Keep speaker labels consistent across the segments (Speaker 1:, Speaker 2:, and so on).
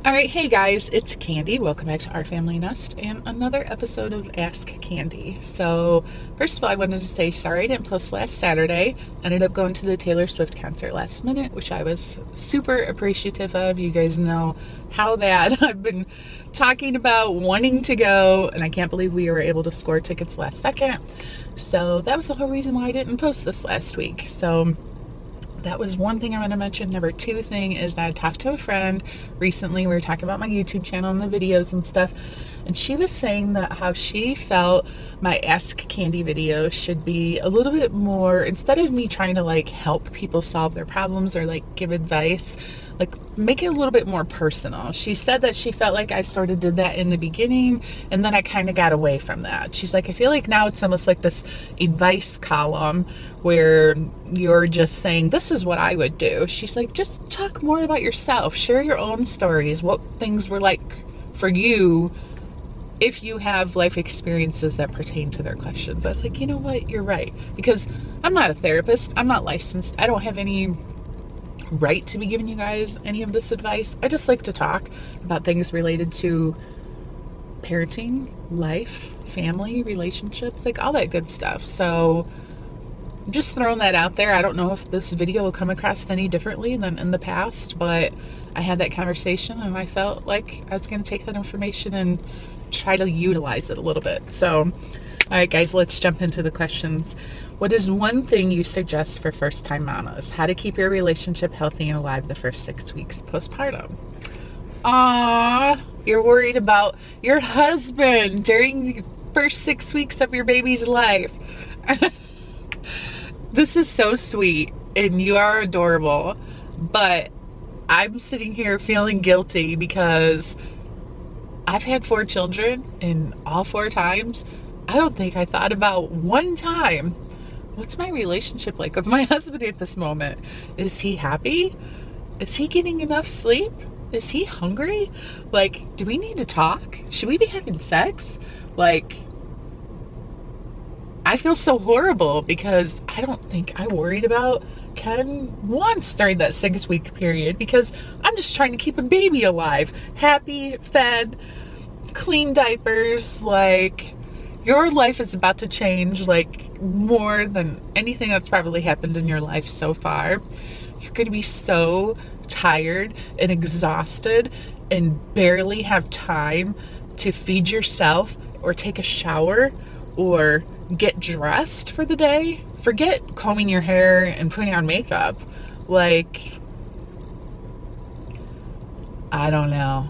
Speaker 1: Alright, hey guys, it's Candy. Welcome back to Our Family Nest and another episode of Ask Candy. So, first of all, I wanted to say sorry I didn't post last Saturday. I ended up going to the Taylor Swift concert last minute, which I was super appreciative of. You guys know how bad I've been talking about wanting to go, and I can't believe we were able to score tickets last second. So, that was the whole reason why I didn't post this last week. So, that was one thing I want to mention. Number two thing is that I talked to a friend recently. We were talking about my YouTube channel and the videos and stuff, and she was saying that how she felt my Ask Candy videos should be a little bit more, instead of me trying to like help people solve their problems or like give advice, like make it a little bit more personal. She said that she felt like I sort of did that in the beginning and then I kind of got away from that. She's like, I feel like now it's almost like this advice column where you're just saying, this is what I would do. She's like, just talk more about yourself. Share your own stories, what things were like for you if you have life experiences that pertain to their questions. I was like, you know what, you're right. Because I'm not a therapist, I'm not licensed, I don't have any right to be giving you guys any of this advice. I just like to talk about things related to parenting, life, family, relationships, like all that good stuff. So I'm just throwing that out there. I don't know if this video will come across any differently than in the past, but I had that conversation and I felt like I was going to take that information and try to utilize it a little bit. So, all right guys, let's jump into the questions. What is one thing you suggest for first-time mamas? How to keep your relationship healthy and alive the first 6 weeks postpartum. You're worried about your husband during the first 6 weeks of your baby's life. This is so sweet and you are adorable, but I'm sitting here feeling guilty because I've had 4 children, and all 4 times I don't think I thought about one time, what's my relationship like with my husband at this moment? Is he happy? Is he getting enough sleep? Is he hungry? Like, do we need to talk? Should we be having sex? Like, I feel so horrible because I don't think I worried about Ken once during that 6-week period, because I'm just trying to keep a baby alive, happy, fed, clean diapers. Like, your life is about to change like more than anything that's probably happened in your life so far. You're going to be so tired and exhausted and barely have time to feed yourself or take a shower or get dressed for the day. Forget combing your hair and putting on makeup. Like, I don't know.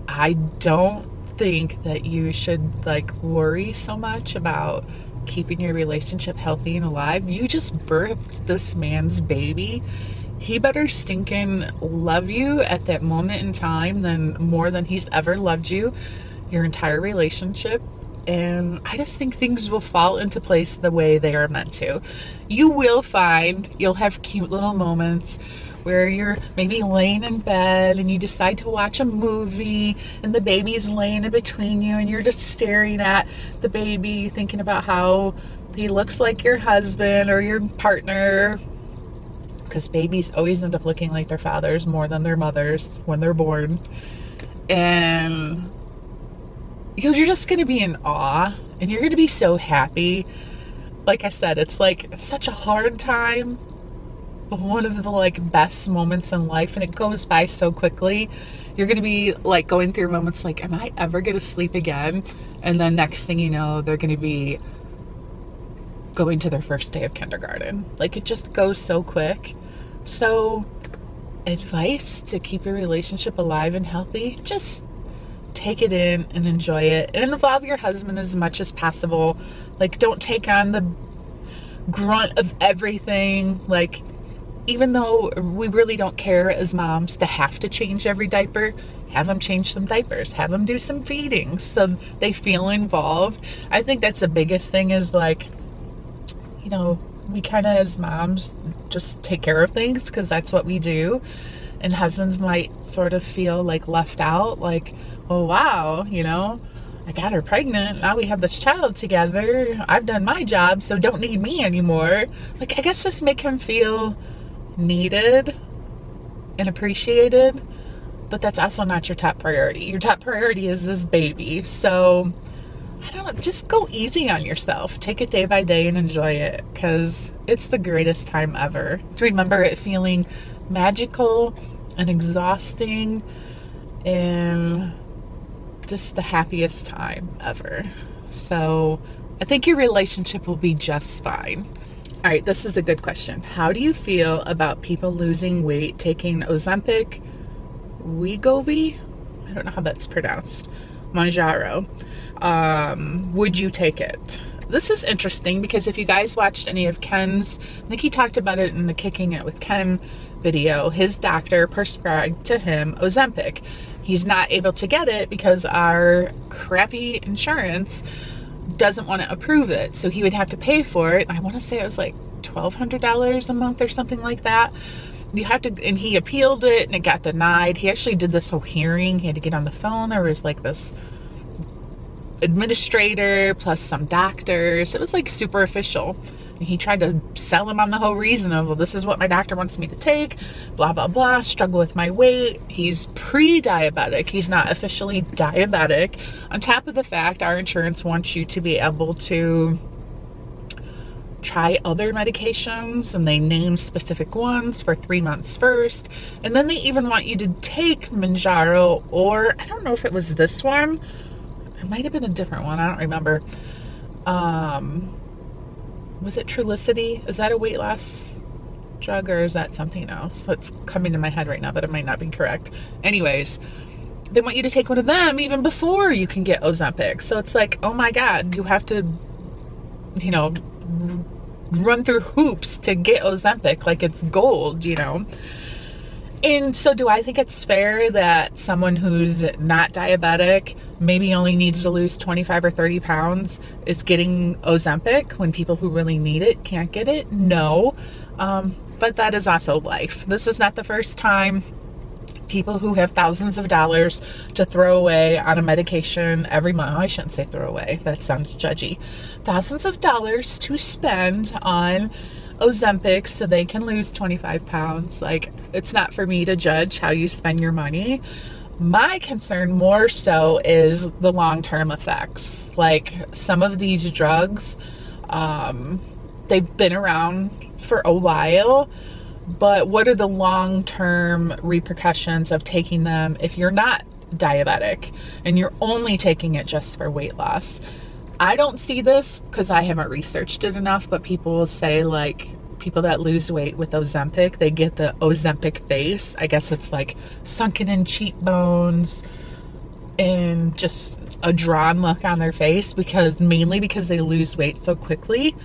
Speaker 1: I don't think that you should like worry so much about keeping your relationship healthy and alive. You just birthed this man's baby. He better stinking love you at that moment in time than more than he's ever loved you your entire relationship. And I just think things will fall into place the way they are meant to. You will find you'll have cute little moments where you're maybe laying in bed and you decide to watch a movie and the baby's laying in between you and you're just staring at the baby thinking about how he looks like your husband or your partner, because babies always end up looking like their fathers more than their mothers when they're born. And you're just gonna be in awe and you're gonna be so happy. Like I said, it's like such a hard time, but one of the like best moments in life, and it goes by so quickly. You're gonna be like going through moments like, am I ever gonna sleep again? And then next thing you know, they're gonna be going to their first day of kindergarten. Like, it just goes so quick. So, advice to keep your relationship alive and healthy, just take it in and enjoy it and involve your husband as much as possible. Like, don't take on the grunt of everything. Like, even though we really don't care as moms to have to change every diaper, have them change some diapers, have them do some feedings so they feel involved. I think that's the biggest thing, is like, you know, we kind of as moms just take care of things because that's what we do. And husbands might sort of feel like left out, like, oh wow, you know, I got her pregnant, now we have this child together, I've done my job, so don't need me anymore. Like, I guess just make him feel needed and appreciated. but that's also not your top priority. Your top priority is this baby. So I don't know, just go easy on yourself. Take it day by day and enjoy it, because it's the greatest time ever. To remember it feeling magical and exhausting and just the happiest time ever. So I think your relationship will be just fine. All right, this is a good question. How do you feel about people losing weight taking Ozempic, Wegovy? I don't know how that's pronounced. Mounjaro. Would you take it? This is interesting because if you guys watched any of Ken's, I think he talked about it in the Kicking It with Ken video, his doctor prescribed to him Ozempic. He's not able to get it because our crappy insurance doesn't want to approve it. So he would have to pay for it. I want to say it was like $1,200 a month or something like that. You have to, and he appealed it and it got denied. He actually did this whole hearing. He had to get on the phone. There was like this administrator plus some doctors. It was like super official. And he tried to sell him on the whole reason of, well, this is what my doctor wants me to take, blah, blah, blah, struggle with my weight. He's pre-diabetic. He's not officially diabetic. On top of the fact, our insurance wants you to be able to try other medications, and they name specific ones for 3 months first. And then they even want you to take Mounjaro, or I don't know if it was this one. It might have been a different one. I don't remember. Was it Trulicity? Is that a weight loss drug, or is that something else? That's coming to my head right now, but it might not be correct. Anyways, they want you to take one of them even before you can get Ozempic. So it's like, oh my God, you have to, you know, run through hoops to get Ozempic like it's gold, you know? And so do I think it's fair that someone who's not diabetic, maybe only needs to lose 25 or 30 pounds, is getting Ozempic when people who really need it can't get it? No. But that is also life. This is not the first time people who have thousands of dollars to throw away on a medication every month. I shouldn't say throw away. That sounds judgy. Thousands of dollars to spend on Ozempic so they can lose 25 pounds. Like, it's not for me to judge how you spend your money. My concern more so is the long-term effects. Like, some of these drugs, they've been around for a while, but what are the long-term repercussions of taking them if you're not diabetic and you're only taking it just for weight loss? I don't see this because I haven't researched it enough, but people will say, like, people that lose weight with Ozempic, they get the Ozempic face. I guess it's like sunken in cheekbones and just a drawn look on their face, because mainly because they lose weight so quickly.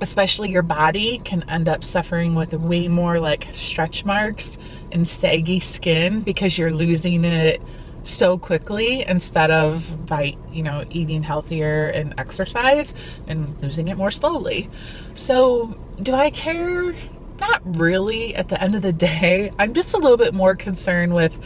Speaker 1: Especially your body can end up suffering with way more like stretch marks and saggy skin because you're losing it so quickly instead of by, you know, eating healthier and exercise and losing it more slowly. So do I care? Not really. At the end of the day, I'm just a little bit more concerned with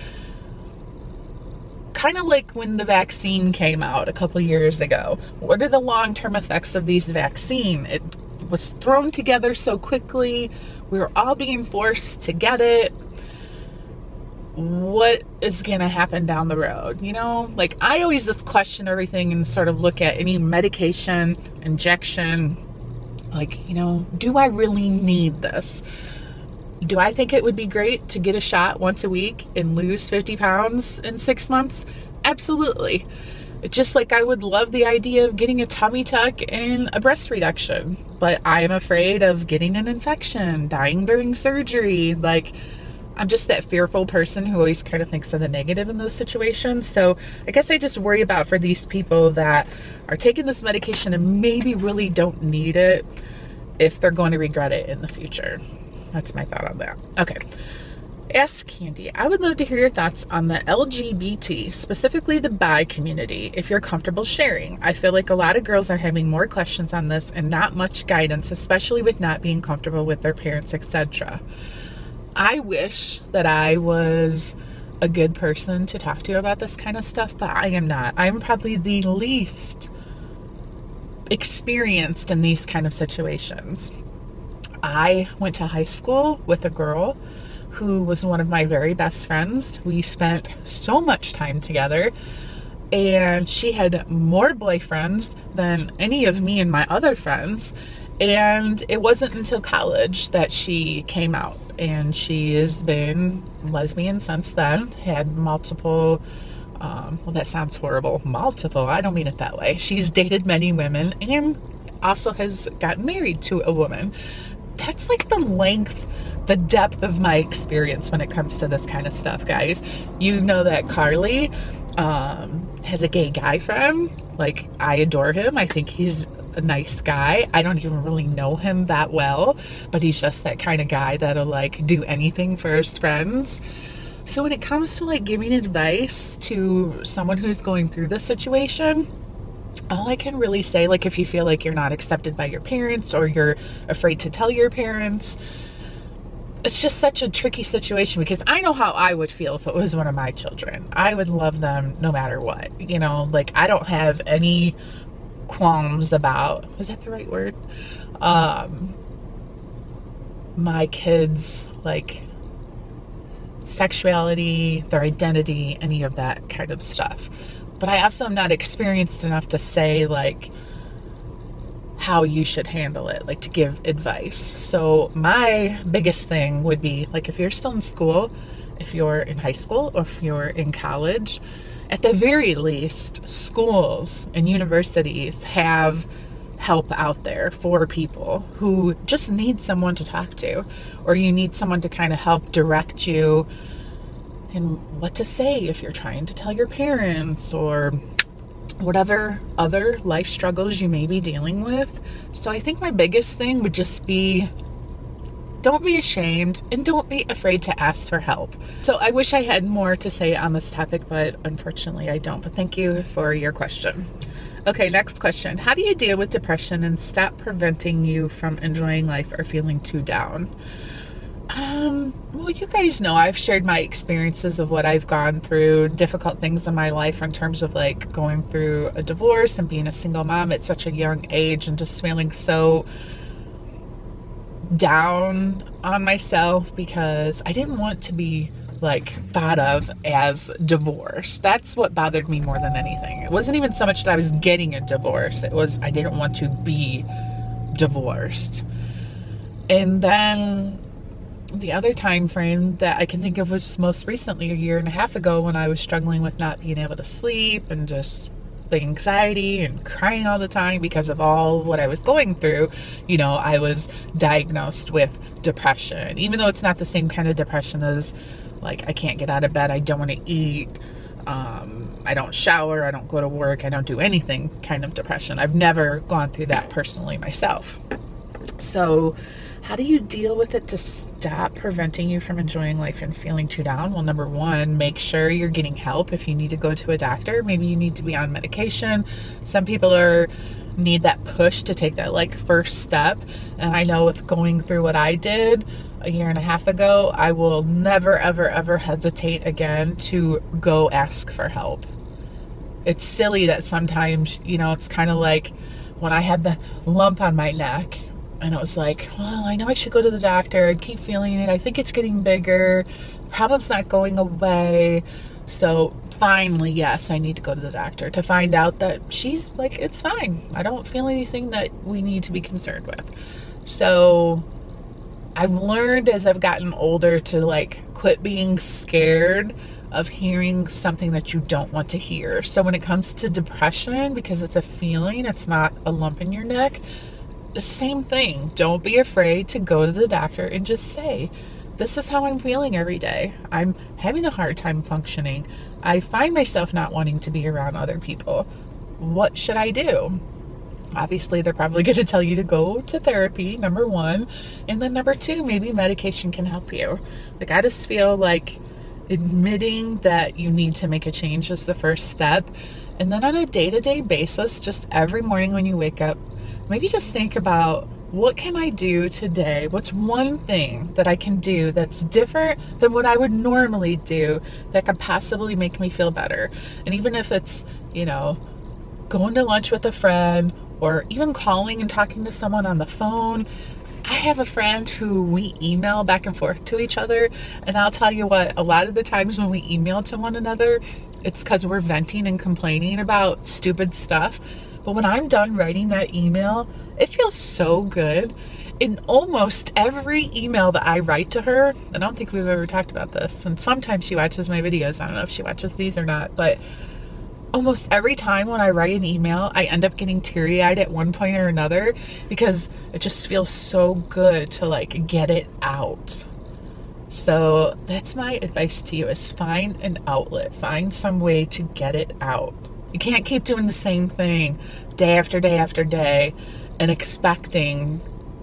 Speaker 1: kind of like when the vaccine came out a couple years ago. What are the long-term effects of these vaccines? It was thrown together so quickly. We were all being forced to get it. What is gonna happen down the road? You know, like, I always just question everything and sort of look at any medication, injection, like, you know, do I really need this? Do I think it would be great to get a shot once a week and lose 50 pounds in 6 months? Absolutely. Just like I would love the idea of getting a tummy tuck and a breast reduction, but I'm afraid of getting an infection, dying during surgery. Like, I'm just that fearful person who always kind of thinks of the negative in those situations. So I guess I just worry about for these people that are taking this medication and maybe really don't need it, if they're going to regret it in the future. That's my thought on that. Okay. Ask Candi. I would love to hear your thoughts on the LGBT, specifically the bi community, if you're comfortable sharing. I feel like a lot of girls are having more questions on this and not much guidance, especially with not being comfortable with their parents, etc. I wish that I was a good person to talk to about this kind of stuff, but I am not. I'm probably the least experienced in these kind of situations. I went to high school with a girl who was one of my very best friends. We spent so much time together, and she had more boyfriends than any of me and my other friends. And it wasn't until college that she came out, and she has been lesbian since then, had multiple, well, that sounds horrible, multiple, I don't mean it that way. She's dated many women and also has gotten married to a woman. That's like the length, the depth of my experience when it comes to this kind of stuff, guys. You know that Carly has a gay guy friend. Like, I adore him. I think he's a nice guy. I don't even really know him that well, but he's just that kind of guy that'll like do anything for his friends. So when it comes to like giving advice to someone who's going through this situation, all I can really say, like, if you feel like you're not accepted by your parents or you're afraid to tell your parents, it's just such a tricky situation, because I know how I would feel if it was one of my children. I would love them no matter what, you know, like I don't have any qualms about, is that the right word? My kids, like, sexuality, their identity, any of that kind of stuff. But I also am not experienced enough to say like how you should handle it, like to give advice. So my biggest thing would be, like, if you're still in school, if you're in high school, or if you're in college, at the very least, schools and universities have help out there for people who just need someone to talk to, or you need someone to kind of help direct you in what to say if you're trying to tell your parents, or whatever other life struggles you may be dealing with. So I think my biggest thing would just be, don't be ashamed and don't be afraid to ask for help. So I wish I had more to say on this topic, but unfortunately I don't. But thank you for your question. Okay, next question. How do you deal with depression and stop preventing you from enjoying life or feeling too down? Well, you guys know I've shared my experiences of what I've gone through, difficult things in my life in terms of like going through a divorce and being a single mom at such a young age, and just feeling so down on myself because I didn't want to be like thought of as divorced. That's what bothered me more than anything. It wasn't even so much that I was getting a divorce. It was I didn't want to be divorced. And then the other time frame that I can think of was most recently, a year and a half ago, when I was struggling with not being able to sleep and just the anxiety and crying all the time because of all what I was going through. You know, I was diagnosed with depression, even though it's not the same kind of depression as like I can't get out of bed, I don't want to eat, I don't shower, I don't go to work, I don't do anything kind of depression. I've never gone through that personally myself. So how do you deal with it to stop preventing you from enjoying life and feeling too down? Well, number one, make sure you're getting help. If you need to go to a doctor, maybe you need to be on medication. Some people need that push to take that like first step. And I know with going through what I did a year and a half ago, I will never, ever, ever hesitate again to go ask for help. It's silly that sometimes, you know, it's kind of like when I had the lump on my neck, and it was like, well, I know I should go to the doctor. I keep feeling it. I think it's getting bigger. Problem's not going away. So finally, yes, I need to go to the doctor to find out that she's like, it's fine. I don't feel anything that we need to be concerned with. So I've learned as I've gotten older to like quit being scared of hearing something that you don't want to hear. So when it comes to depression, because it's a feeling, it's not a lump in your neck, the same thing. Don't be afraid to go to the doctor and just say, this is how I'm feeling every day. I'm having a hard time functioning. I find myself not wanting to be around other people. What should I do? Obviously, they're probably going to tell you to go to therapy, number one. And then number two, maybe medication can help you. Like, I just feel like admitting that you need to make a change is the first step. And then on a day-to-day basis, just every morning when you wake up, maybe just think about, what can I do today? What's one thing that I can do that's different than what I would normally do that could possibly make me feel better? And even if it's, you know, going to lunch with a friend, or even calling and talking to someone on the phone, I have a friend who we email back and forth to each other, and I'll tell you what, a lot of the times when we email to one another, it's because we're venting and complaining about stupid stuff. But when I'm done writing that email, it feels so good. In almost every email that I write to her, I don't think we've ever talked about this, and sometimes she watches my videos, I don't know if she watches these or not, but almost every time when I write an email, I end up getting teary-eyed at one point or another because it just feels so good to like get it out. So that's my advice to you, is find an outlet, find some way to get it out. You can't keep doing the same thing day after day after day and expecting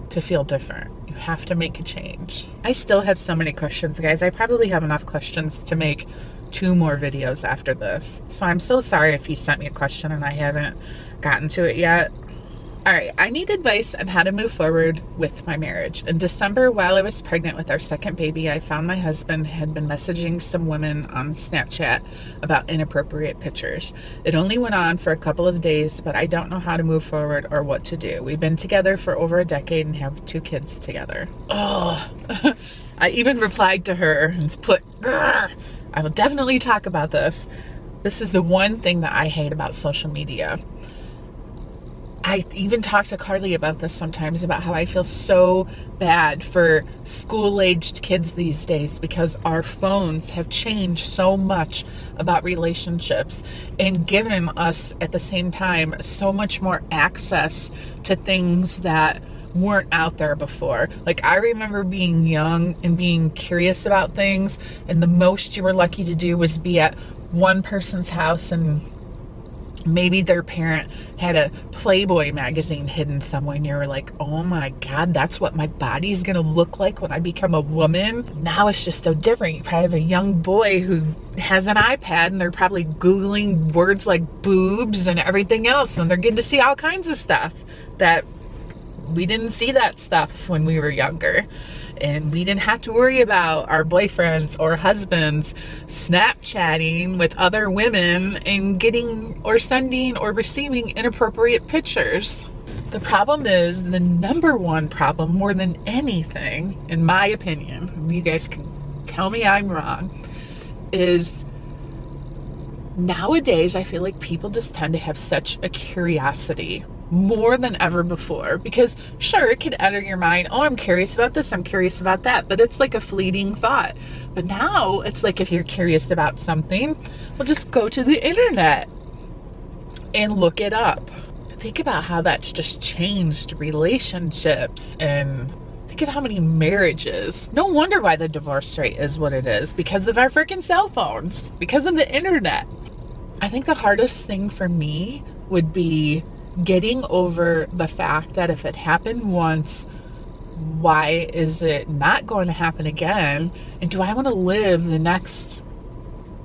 Speaker 1: to feel different. You have to make a change. I still have so many questions, guys. I probably have enough questions to make 2 more videos after this. So I'm so sorry if you sent me a question and I haven't gotten to it yet. All right, I need advice on how to move forward with my marriage. In December, while I was pregnant with our second baby, I found my husband had been messaging some women on Snapchat about inappropriate pictures. It only went on for a couple of days, but I don't know how to move forward or what to do. We've been together for over a decade and have 2 kids together. Oh, I even replied to her and put, "Grr. I will definitely talk about this." This is the one thing that I hate about social media. I even talk to Carly about this sometimes, about how I feel so bad for school-aged kids these days because our phones have changed so much about relationships and given us at the same time so much more access to things that weren't out there before. Like, I remember being young and being curious about things, and the most you were lucky to do was be at one person's house and maybe their parent had a Playboy magazine hidden somewhere and you were like, oh my God, that's what my body's gonna look like when I become a woman. Now it's just so different. You probably have a young boy who has an iPad and they're probably Googling words like boobs and everything else, and they're getting to see all kinds of stuff that we didn't see that stuff when we were younger. And we didn't have to worry about our boyfriends or husbands Snapchatting with other women and getting or sending or receiving inappropriate pictures. The problem is, the number one problem more than anything, in my opinion, you guys can tell me I'm wrong, is nowadays I feel like people just tend to have such a curiosity more than ever before, because sure, it can enter your mind, oh, I'm curious about this, I'm curious about that, but it's like a fleeting thought. But now it's like, if you're curious about something, well, just go to the internet and look it up. Think about how that's just changed relationships, and think of how many marriages. No wonder why the divorce rate is what it is, because of our freaking cell phones, because of the internet. I think the hardest thing for me would be getting over the fact that if it happened once, why is it not going to happen again? And do I want to live the next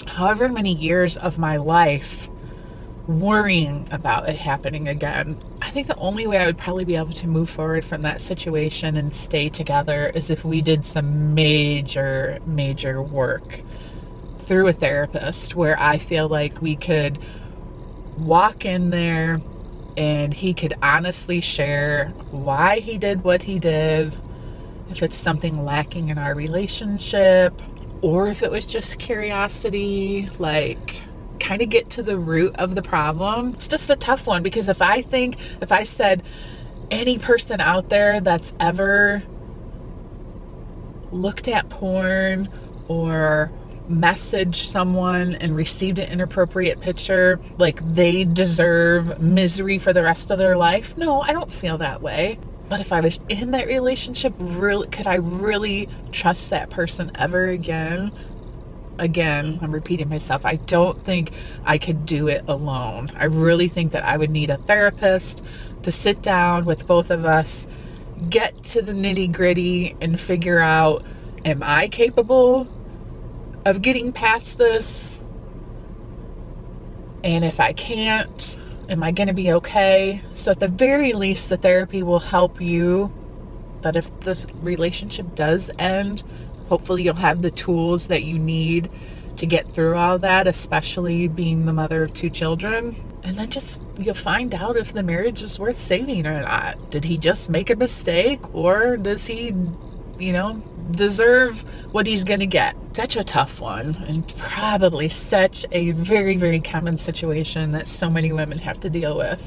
Speaker 1: however many years of my life worrying about it happening again? I think the only way I would probably be able to move forward from that situation and stay together is if we did some major work through a therapist, where I feel like we could walk in there and he could honestly share why he did what he did, if it's something lacking in our relationship, or if it was just curiosity, like kind of get to the root of the problem. It's just a tough one, because if I said any person out there that's ever looked at porn or messaged someone and received an inappropriate picture, like they deserve misery for the rest of their life. No, I don't feel that way. But if I was in that relationship, really, could I really trust that person ever again? Again, I'm repeating myself. I don't think I could do it alone. I really think that I would need a therapist to sit down with both of us, get to the nitty-gritty and figure out, am I capable of getting past this? And if I can't, am I going to be okay? So at the very least, the therapy will help you, that if the relationship does end, hopefully you'll have the tools that you need to get through all that, especially being the mother of 2 children. And then just, you'll find out if the marriage is worth saving or not. Did he just make a mistake, or does he, you know, deserve what he's gonna get? Such a tough one, and probably such a very, very common situation that so many women have to deal with.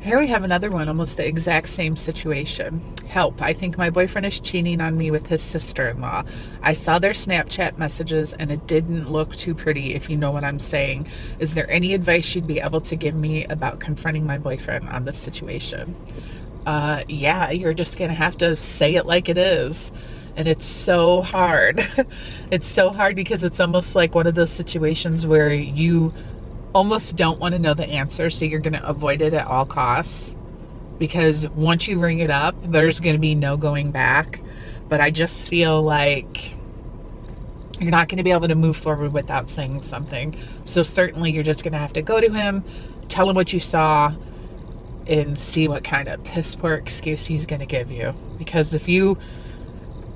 Speaker 1: Here we have another one, almost the exact same situation. Help, I think my boyfriend is cheating on me with his sister-in-law. I saw their Snapchat messages and it didn't look too pretty, if you know what I'm saying. Is there any advice you'd be able to give me about confronting my boyfriend on this situation? Yeah, you're just gonna have to say it like it is. And it's so hard. It's so hard because it's almost like one of those situations where you almost don't want to know the answer, so you're going to avoid it at all costs, because once you bring it up, there's going to be no going back. But I just feel like you're not going to be able to move forward without saying something. So certainly you're just going to have to go to him, tell him what you saw, and see what kind of piss poor excuse he's going to give you. Because if you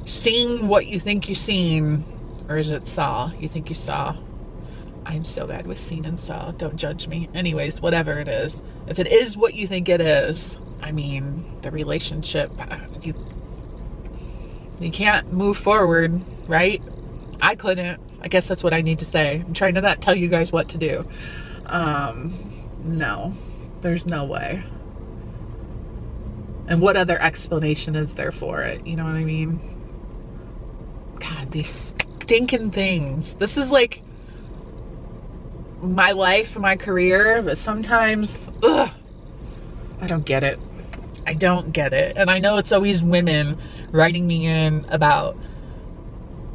Speaker 1: seen what you think you seen, or is it saw you think you saw? I'm so bad with seen and saw, don't judge me. Anyways, whatever it is, if it is what you think it is, I mean, the relationship, you can't move forward, right? I couldn't. I guess that's what I need to say. I'm trying to not tell you guys what to do. No, there's no way. And what other explanation is there for it? You know what I mean? God, these stinking things. This is like my life, my career, but sometimes, ugh, I don't get it. I don't get it. And I know it's always women writing me in about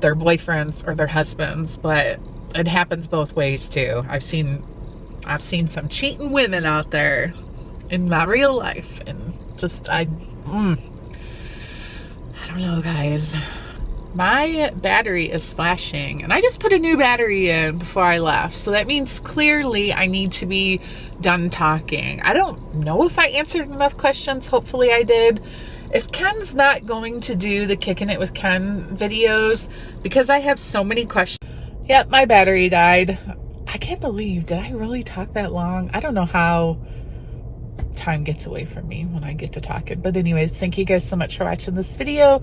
Speaker 1: their boyfriends or their husbands, but it happens both ways too. I've seen some cheating women out there in my real life, and just, I don't know, guys. My battery is flashing, and I just put a new battery in before I left. So that means clearly I need to be done talking. I don't know if I answered enough questions. Hopefully I did. If Ken's not going to do the Kicking It with Ken videos, because I have so many questions. Yep, my battery died. I can't believe, did I really talk that long? I don't know how time gets away from me when I get to talking. But anyways, thank you guys so much for watching this video.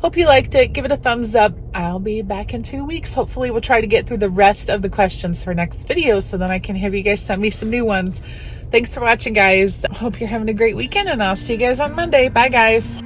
Speaker 1: Hope you liked it. Give it a thumbs up. I'll be back in 2 weeks. Hopefully we'll try to get through the rest of the questions for next video, so then I can have you guys send me some new ones. Thanks for watching, guys. Hope you're having a great weekend, and I'll see you guys on Monday. Bye, guys.